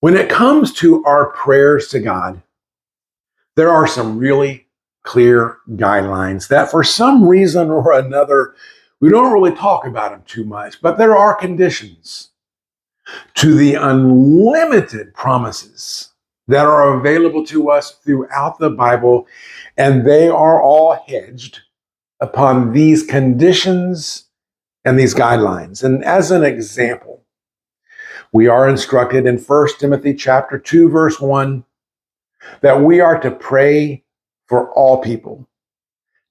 When it comes to our prayers to God, there are some really clear guidelines that for some reason or another, we don't really talk about them too much, but there are conditions to the unlimited promises that are available to us throughout the Bible, and they are all hedged upon these conditions and these guidelines. And as an example, we are instructed in 1 Timothy chapter 2, verse 1, that we are to pray for all people,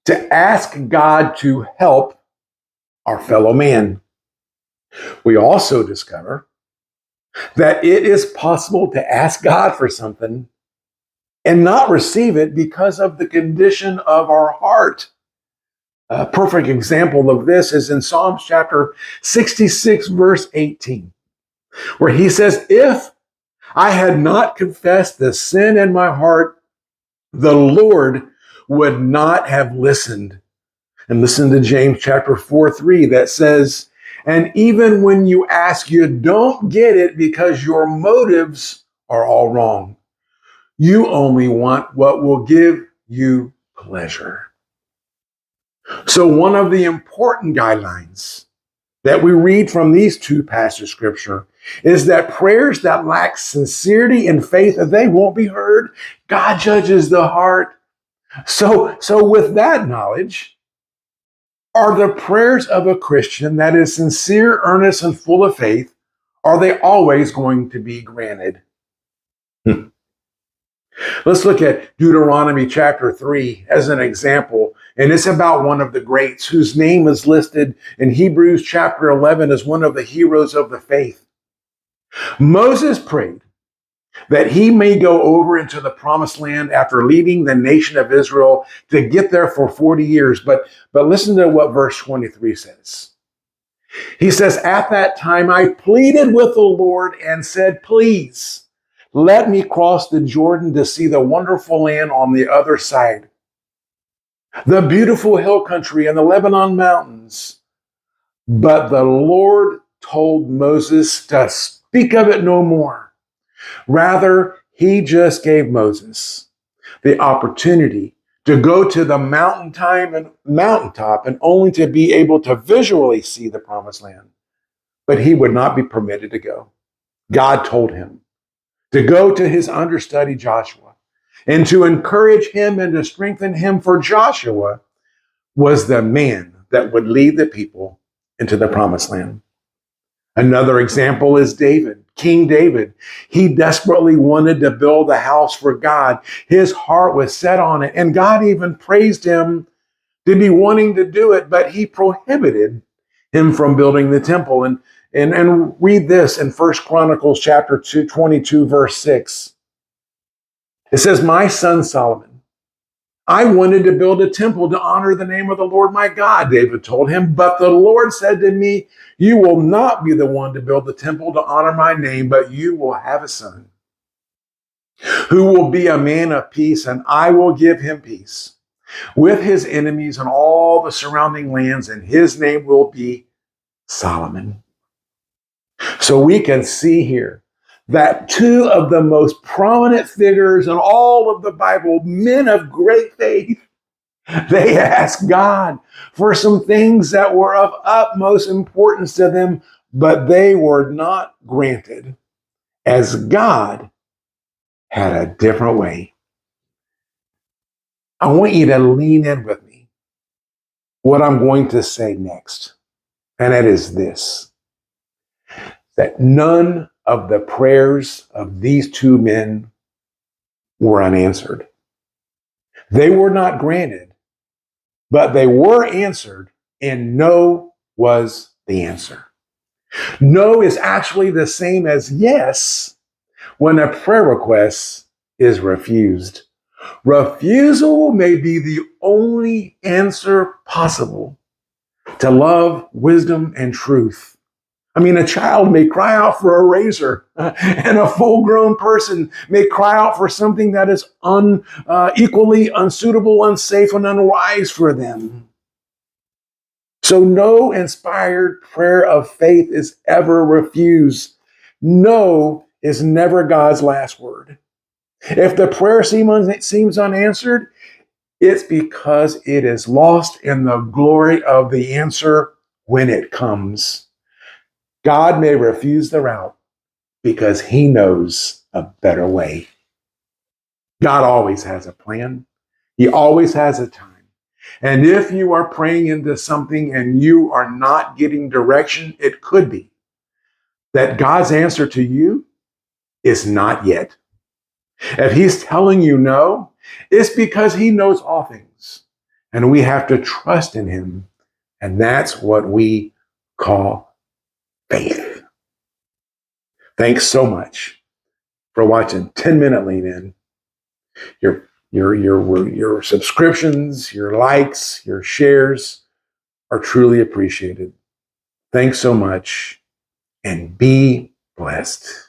to ask God to help our fellow man. We also discover that it is possible to ask God for something and not receive it because of the condition of our heart. A perfect example of this is in Psalms chapter 66, verse 18, where he says, "If I had not confessed the sin in my heart, the Lord would not have listened." And listen to James chapter 4:3 that says, "And even when you ask, you don't get it because your motives are all wrong. You only want what will give you pleasure." So one of the important guidelines that we read from these two passages of scripture is that prayers that lack sincerity and faith, they won't be heard. God judges the heart. So with that knowledge, are the prayers of a Christian that is sincere, earnest, and full of faith, are they always going to be granted? Let's look at Deuteronomy chapter 3 as an example. And it's about one of the greats whose name is listed in Hebrews chapter 11 as one of the heroes of the faith. Moses prayed that he may go over into the promised land after leading the nation of Israel to get there for 40 years. But listen to what verse 23 says. He says, "At that time I pleaded with the Lord and said, 'Please let me cross the Jordan to see the wonderful land on the other side, the beautiful hill country and the Lebanon mountains.' But the Lord told Moses to speak of it no more. Rather, he just gave Moses the opportunity to go to the mountaintop and only to be able to visually see the promised land. But he would not be permitted to go. God told him to go to his understudy Joshua and to encourage him and to strengthen him, for Joshua was the man that would lead the people into the promised land." Another example is David, King David. He desperately wanted to build a house for God. His heart was set on it, and God even praised him to be wanting to do it, but he prohibited him from building the temple. And read this in 1 Chronicles chapter 22, verse 6. It says, "My son Solomon, I wanted to build a temple to honor the name of the Lord my God," David told him. "But the Lord said to me, 'You will not be the one to build the temple to honor my name, but you will have a son who will be a man of peace, and I will give him peace with his enemies and all the surrounding lands, and his name will be Solomon.'" So we can see here that two of the most prominent figures in all of the Bible, men of great faith, they asked God for some things that were of utmost importance to them, but they were not granted, as God had a different way. I want you to lean in with me what I'm going to say next, and it is this: that none of the prayers of these two men were unanswered. They were not granted, but they were answered, and no was the answer. No is actually the same as yes when a prayer request is refused. Refusal may be the only answer possible to love, wisdom, and truth. I mean, a child may cry out for a razor, and a full-grown person may cry out for something that is equally unsuitable, unsafe, and unwise for them. So no inspired prayer of faith is ever refused. No is never God's last word. If the prayer seems unanswered, it's because it is lost in the glory of the answer when it comes. God may refuse the route because he knows a better way. God always has a plan. He always has a time. And if you are praying into something and you are not getting direction, it could be that God's answer to you is not yet. If he's telling you no, it's because he knows all things. And we have to trust in him. And that's what we call faith. Thanks so much for watching 10-Minute Lean In. Your subscriptions, your likes, your shares are truly appreciated. Thanks so much and be blessed.